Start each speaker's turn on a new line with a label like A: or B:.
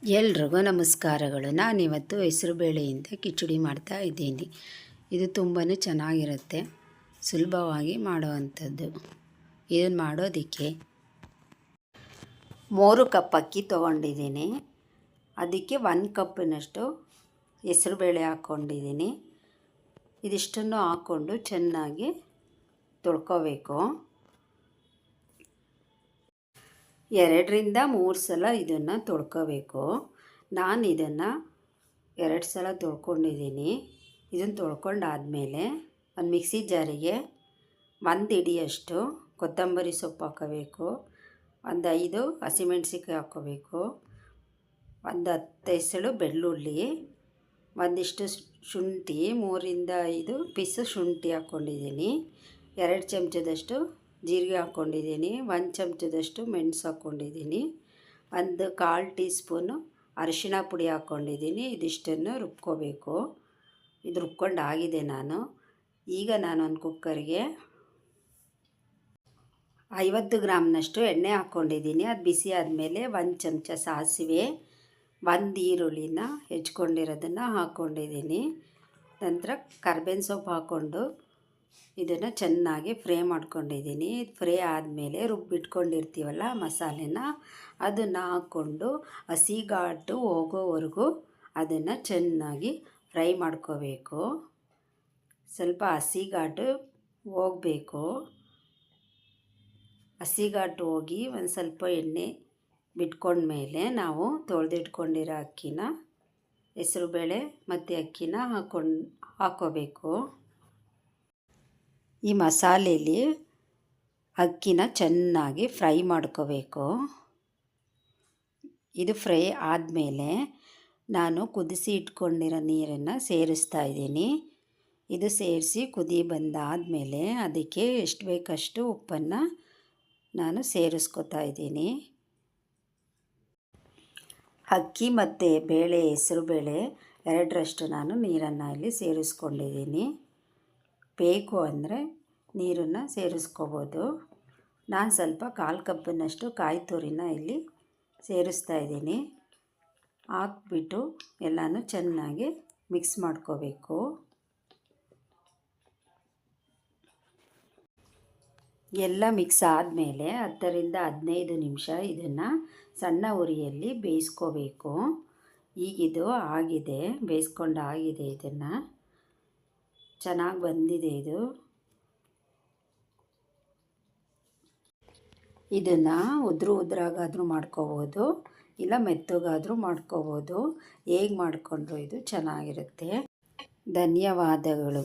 A: ಎಲ್ರಿಗೂ ನಮಸ್ಕಾರಗಳು. ನಾನಿವತ್ತು ಹೆಸರುಬೇಳೆಯಿಂದ ಕಿಚಡಿ ಮಾಡ್ತಾ ಇದ್ದೀನಿ. ಇದು ತುಂಬಾ ಚೆನ್ನಾಗಿರುತ್ತೆ, ಸುಲಭವಾಗಿ ಮಾಡುವಂಥದ್ದು. ಇದನ್ನು ಮಾಡೋದಕ್ಕೆ 3 ಕಪ್ ಅಕ್ಕಿ ತೊಗೊಂಡಿದ್ದೀನಿ. ಅದಕ್ಕೆ 1 ಕಪ್ಪಿನಷ್ಟು ಹೆಸರುಬೇಳೆ ಹಾಕ್ಕೊಂಡಿದ್ದೀನಿ. ಇದಿಷ್ಟನ್ನು ಹಾಕ್ಕೊಂಡು ಚೆನ್ನಾಗಿ ತೊಳ್ಕೊಬೇಕು. 2ರಿಂದ 3 ಸಲ ಇದನ್ನು ತೊಳ್ಕೊಬೇಕು. ನಾನು ಇದನ್ನು 2 ಸಲ ತೊಳ್ಕೊಂಡಿದ್ದೀನಿ. ಇದನ್ನು ತೊಳ್ಕೊಂಡಾದಮೇಲೆ ಒಂದು ಮಿಕ್ಸಿ ಜಾರಿಗೆ 1 ಹಿಡಿಯಷ್ಟು ಕೊತ್ತಂಬರಿ ಸೊಪ್ಪು ಹಾಕೋಬೇಕು, ಒಂದು 5 ಹಸಿಮೆಣ್ಸಿಕಾಯಿ ಹಾಕ್ಕೋಬೇಕು, ಒಂದು 10 ಎಸಳು ಬೆಳ್ಳುಳ್ಳಿ, ಒಂದಿಷ್ಟು ಶುಂಠಿ, 3ರಿಂದ 5 ಪೀಸು ಶುಂಠಿ ಹಾಕ್ಕೊಂಡಿದ್ದೀನಿ, 2 ಚಮಚದಷ್ಟು ಜೀರಿಗೆ ಹಾಕ್ಕೊಂಡಿದ್ದೀನಿ, 1 ಚಮಚದಷ್ಟು ಮೆಣಸು ಹಾಕ್ಕೊಂಡಿದ್ದೀನಿ, 1/4 ಟೀ ಸ್ಪೂನು ಅರಿಶಿಣ ಪುಡಿ ಹಾಕ್ಕೊಂಡಿದ್ದೀನಿ. ಇದಿಷ್ಟನ್ನು ರುಬ್ಕೋಬೇಕು. ಇದು ರುಬ್ಕೊಂಡು ಆಗಿದೆ. ಈಗ ನಾನು ಒಂದು ಕುಕ್ಕರ್ಗೆ 50 ಗ್ರಾಮ್ನಷ್ಟು ಎಣ್ಣೆ ಹಾಕ್ಕೊಂಡಿದ್ದೀನಿ. ಅದು ಬಿಸಿ ಆದಮೇಲೆ 1 ಚಮಚ ಸಾಸಿವೆ, 1 ಈರುಳ್ಳಿನ ಹೆಚ್ಕೊಂಡಿರೋದನ್ನು ಹಾಕ್ಕೊಂಡಿದ್ದೀನಿ. ನಂತರ ಕರ್ಬೇವಿನ ಸೊಪ್ಪು ಹಾಕ್ಕೊಂಡು ಇದನ್ನು ಚೆನ್ನಾಗಿ ಫ್ರೈ ಮಾಡ್ಕೊಂಡಿದ್ದೀನಿ. ಫ್ರೈ ಆದಮೇಲೆ ರುಬ್ಬಿಟ್ಕೊಂಡಿರ್ತೀವಲ್ಲ ಮಸಾಲೆನ, ಅದನ್ನು ಹಾಕ್ಕೊಂಡು ಹಸಿ ಘಾಟು ಹೋಗೋವರೆಗೂ ಅದನ್ನು ಚೆನ್ನಾಗಿ ಫ್ರೈ ಮಾಡ್ಕೋಬೇಕು. ಸ್ವಲ್ಪ ಹಸಿ ಘಾಟು ಹೋಗಬೇಕು. ಹಸಿ ಘಾಟು ಹೋಗಿ ಒಂದು ಸ್ವಲ್ಪ ಎಣ್ಣೆ ಬಿಟ್ಕೊಂಡ್ಮೇಲೆ ನಾವು ತೊಳೆದಿಟ್ಕೊಂಡಿರೋ ಅಕ್ಕಿನ, ಹೆಸರುಬೇಳೆ ಮತ್ತು ಅಕ್ಕಿನ ಹಾಕ್ಕೋಬೇಕು. ಈ ಮಸಾಲೆಯಲ್ಲಿ ಅಕ್ಕಿನ ಚೆನ್ನಾಗಿ ಫ್ರೈ ಮಾಡ್ಕೋಬೇಕು. ಇದು ಫ್ರೈ ಆದಮೇಲೆ ನಾನು ಕುದಿಸಿ ಇಟ್ಕೊಂಡಿರೋ ನೀರನ್ನು ಸೇರಿಸ್ತಾ ಇದ್ದೀನಿ. ಇದು ಸೇರಿಸಿ ಕುದಿ ಬಂದಾದಮೇಲೆ ಅದಕ್ಕೆ ಎಷ್ಟು ಬೇಕಷ್ಟು ಉಪ್ಪನ್ನು ನಾನು ಸೇರಿಸ್ಕೊತಾ ಇದ್ದೀನಿ. ಅಕ್ಕಿ ಮತ್ತು ಬೇಳೆ, ಹೆಸರುಬೇಳೆ 2ರಷ್ಟು ನಾನು ನೀರನ್ನು ಇಲ್ಲಿ ಸೇರಿಸ್ಕೊಂಡಿದ್ದೀನಿ. ಬೇಕು ಅಂದರೆ ನೀರನ್ನು ಸೇರಿಸ್ಕೋಬೋದು. ನಾನು ಸ್ವಲ್ಪ 1/4 ಕಪ್ಪಿನಷ್ಟು ಕಾಯಿ ತುರಿನ ಇಲ್ಲಿ ಸೇರಿಸ್ತಾ ಇದ್ದೀನಿ. ಹಾಕ್ಬಿಟ್ಟು ಎಲ್ಲನೂ ಚೆನ್ನಾಗಿ ಮಿಕ್ಸ್ ಮಾಡ್ಕೋಬೇಕು. ಎಲ್ಲ ಮಿಕ್ಸ್ ಆದಮೇಲೆ 10ರಿಂದ 15 ನಿಮಿಷ ಇದನ್ನು ಸಣ್ಣ ಉರಿಯಲ್ಲಿ ಬೇಯಿಸ್ಕೋಬೇಕು. ಈಗಿದು ಆಗಿದೆ, ಬೇಯಿಸ್ಕೊಂಡು ಆಗಿದೆ. ಇದನ್ನು ಚೆನ್ನಾಗಿ ಬಂದಿದೆ. ಇದನ್ನು ಉದ್ರಾಗಾದರೂ ಮಾಡ್ಕೋಬೋದು, ಇಲ್ಲ ಮೆತ್ತಗಾದರೂ ಮಾಡ್ಕೋಬೋದು. ಹೇಗೆ ಮಾಡಿಕೊಂಡ್ರೂ ಇದು ಚೆನ್ನಾಗಿರುತ್ತೆ. ಧನ್ಯವಾದಗಳು.